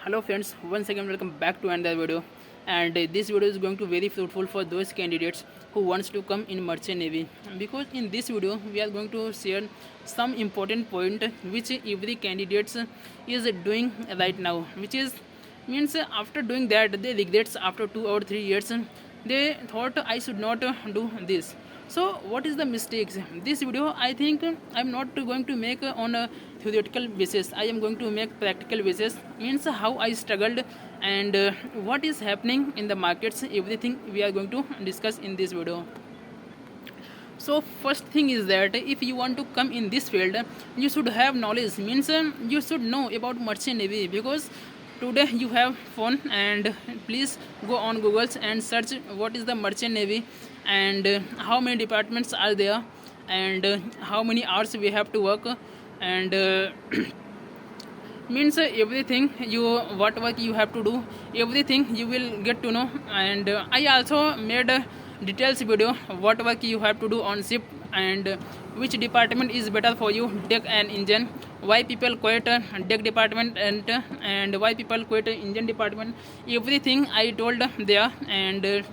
Hello friends, once again welcome back to another video. And this video is going to be very fruitful for those candidates who wants to come in merchant navy, because in this video we are going to share some important point which every candidate is doing right now, which is means after doing that they regrets after 2 or 3 years. They thought I should not do this. So what is the mistakes? This video I think I'm not going to make on a theoretical basis. I am going to make practical basis, means how I struggled and what is happening in the markets. Everything we are going to discuss in this video. So first thing is that if you want to come in this field, you should have knowledge, means you should know about merchant navy, because today you have phone and please go on Google and search what is the merchant navy and how many departments are there and how many hours we have to work and means everything you what work you have to do, everything you will get to know. And I also made a details video what work you have to do on ship and which department is better for you, deck and engine, why people quit deck department and why people quit engine department. Everything I told there. And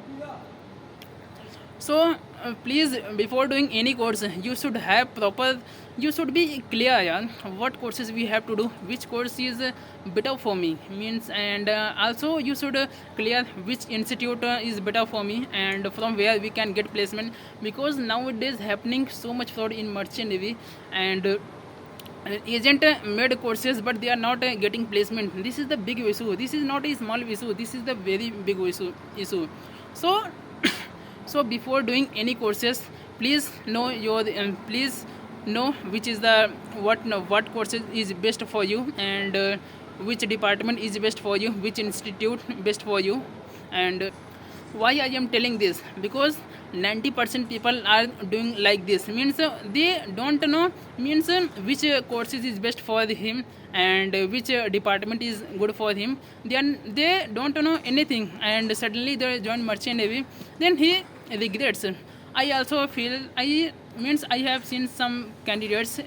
so please, before doing any course you should have proper, you should be clear, yeah, what courses we have to do, which course is better for me, means. And also you should clear which institute is better for me and from where we can get placement, because nowadays happening so much fraud in merchant navy and agent made courses but they are not getting placement. This is the big issue. This is not a small issue, this is the very big issue. So so before doing any courses, please know your please know which is the what courses is best for you and which department is best for you, which institute best for you. And why I am telling this, because 90% people are doing like this, means they don't know, means which courses is best for him and which department is good for him. Then they don't know anything and suddenly they join merchant navy, then he regrets. I also feel, I means I have seen some candidates,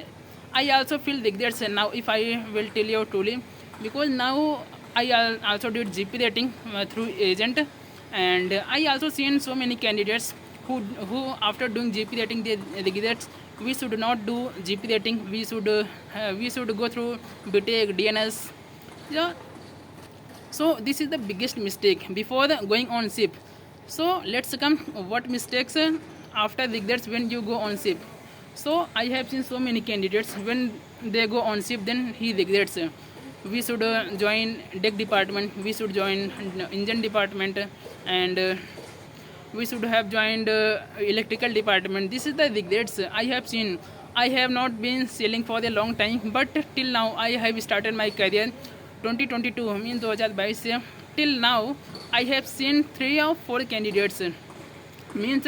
I also feel regrets now if I will tell you truly, because now I also did GP rating through agent. And I also seen so many candidates who after doing GP rating they regret. We should not do GP rating, we should go through BTEC DNS. Yeah. So this is the biggest mistake before going on ship. So let's come what mistakes after regrets when you go on ship. So I have seen so many candidates when they go on ship, then he regrets. We should join deck department, we should join engine department, and we should have joined electrical department. This is the regrets I have seen. I have not been sailing for a long time, but till now I have started my career 2022 means 2022 से till now I have seen 3 or 4 candidates, means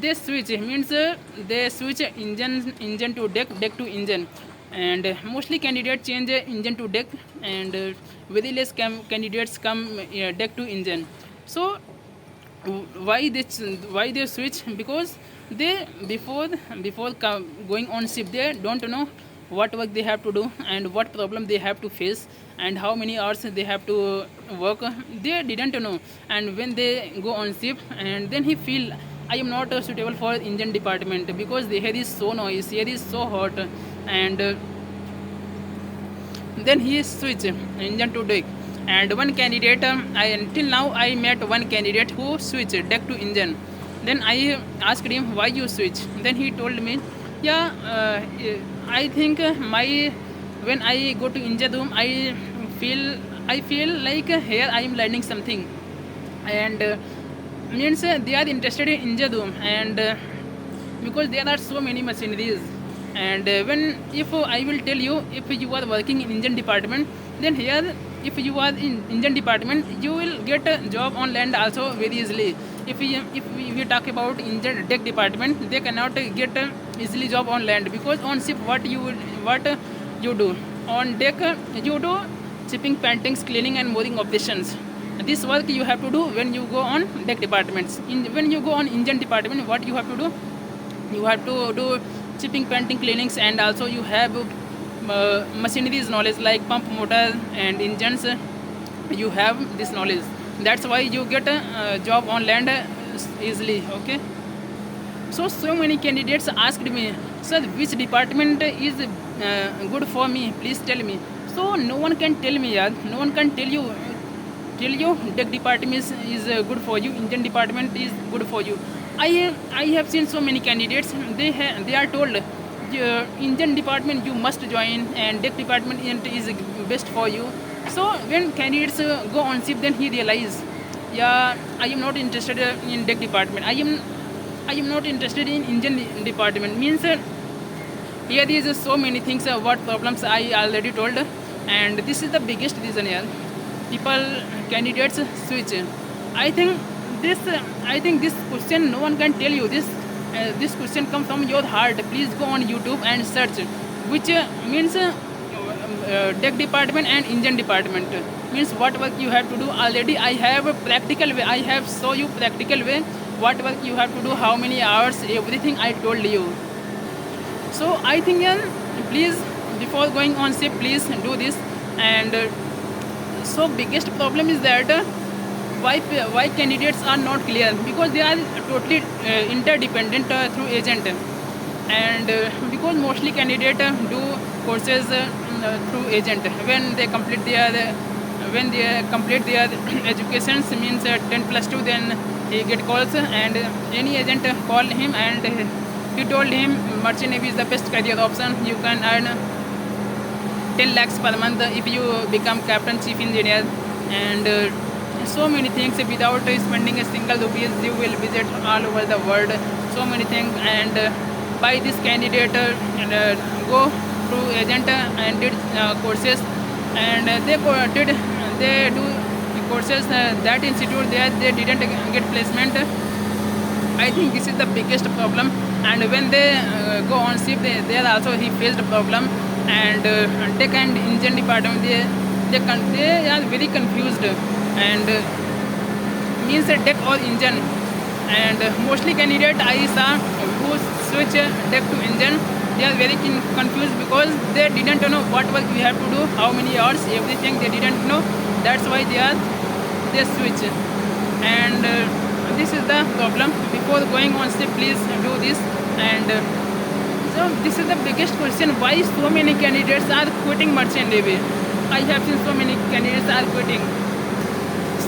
they switch, means they switch engine to deck to engine, and mostly candidates change engine to deck and very less candidates come deck to engine. So why they switch? Because they before going on ship they don't know what work they have to do and what problem they have to face and how many hours they have to work, they didn't know. And when they go on ship, and then he feel I am not suitable for engine department because the air is so noisy, air is so hot, and then he switch engine to deck. And one candidate, I until now I met one candidate who switched deck to engine. Then I asked him why you switch. Then he told me, yeah, I think my when I go to engine room I feel like here I am learning something, and means they are interested in engine room and because there are so many machineries. And when if I will tell you, if you are working in engine department, then here if you are in engine department you will get a job on land also very easily. If we talk about engine deck department, they cannot get easily job on land, because on ship what you do on deck, you do shipping, paintings, cleaning and mooring operations. This work you have to do when you go on deck departments. When you go on engine department, what you have to do, you have to do shipping, painting, cleanings, and also you have machineries knowledge like pump, motor, and engines. You have this knowledge. That's why you get a job on land easily. Okay. So many candidates asked me, sir, which department is good for me? Please tell me. So no one can tell me, yaar. No one can tell you tech department is good for you. Indian department is good for you. I have seen so many candidates. They are told, Indian department you must join, and tech department is best for you. So when candidates go on ship, then he realize, yeah, I am not interested in tech department. I am not interested in Indian department. Means here is so many things. What problems I already told, and this is the biggest reason here. People candidates switch. I think this question no one can tell you. This question comes from your heart. Please go on YouTube and search which means tech department and engine department means what work you have to do. Already I have a practical way. I have show you practical way what work you have to do, how many hours, everything I told you. So I think please, before going on ship, please do this. And so biggest problem is that why candidates are not clear, because they are totally interdependent through agent. And because mostly candidate do courses through agent when they complete their education, means 10 plus 2, then he get calls, and any agent call him, and he told him merchant navy is the best career option. You can earn 10 lakhs per month if you become captain, chief engineer, and so many things. Without spending a single rupees, you will visit all over the world. So many things. And by this candidate go through agent and did courses, and they do courses that institute there, they didn't get placement. I think this is the biggest problem. And when they go on ship, there also he faced a problem. And tech and engine department, they are very confused, and means tech or engine. And mostly candidate I saw who switch tech to engine, they are very confused because they didn't know what work we have to do, how many hours, everything they didn't know. That's why they switch. And this is the problem. Before going on ship, please do this. And so this is the biggest question, why so many candidates are quitting merchant navy. I have seen so many candidates are quitting.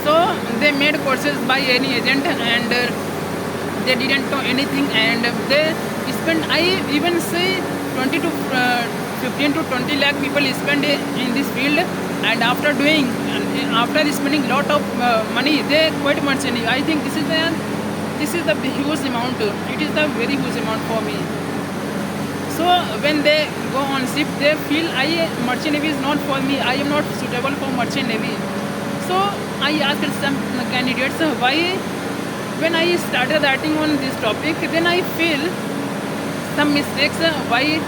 So they made courses by any agent, and they didn't know anything, and they spend, I even say 20 to 15 to 20 lakh people spend in this field, and after spending lot of money, they quit merchant navy. I think this is the huge amount. It is the very huge amount for me. So when they go on ship, they feel merchant navy is not for me. I am not suitable for merchant navy. So I asked some candidates why. When I started writing on this topic, then I feel some mistakes. Why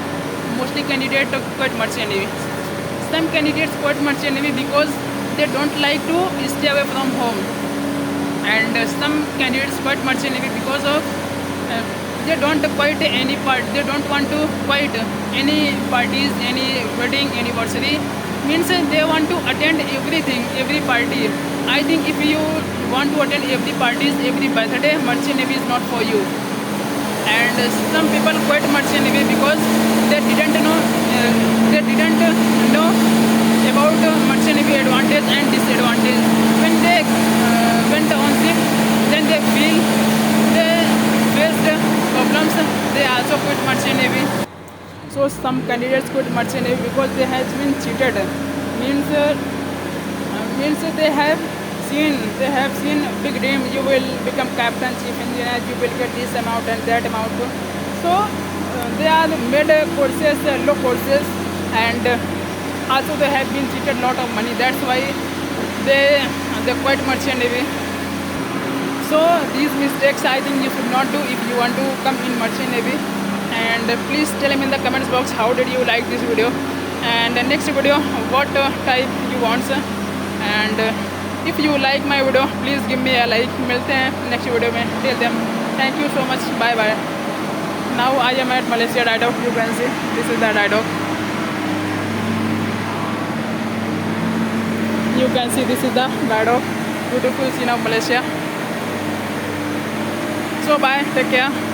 mostly candidates quit merchant navy. Some candidates quit merchant navy because they don't like to stay away from home, and some candidates quit merchant navy because of they don't quit any part. They don't want to quit any parties, any wedding, anniversary. Means they want to attend everything, every party. I think if you want to attend every parties, every birthday, merchant navy is not for you. And some people quit merchant navy because they didn't know about merchant navy advantage and disadvantage. When they went on ship, then they feel they faced problems. They also quit merchant navy. So some candidates quit merchant navy because they have been cheated. Means they have seen big dream. You will become captain, chief engineer. You will get this amount and that amount. So they are made courses, low courses, and also they have been cheated lot of money. That's why they quit merchant navy. So these mistakes I think you should not do if you want to come in merchant navy. And please tell me in the comments box how did you like this video, and next video what type you want. And if you like my video, please give me a like. मिलते हैं next video में. Till then, thank you so much. Bye bye. Now I am at Malaysia Didoc. You can see this is the Didoc. you can see this is the backdrop, beautiful scene of Malaysia. So bye, take care.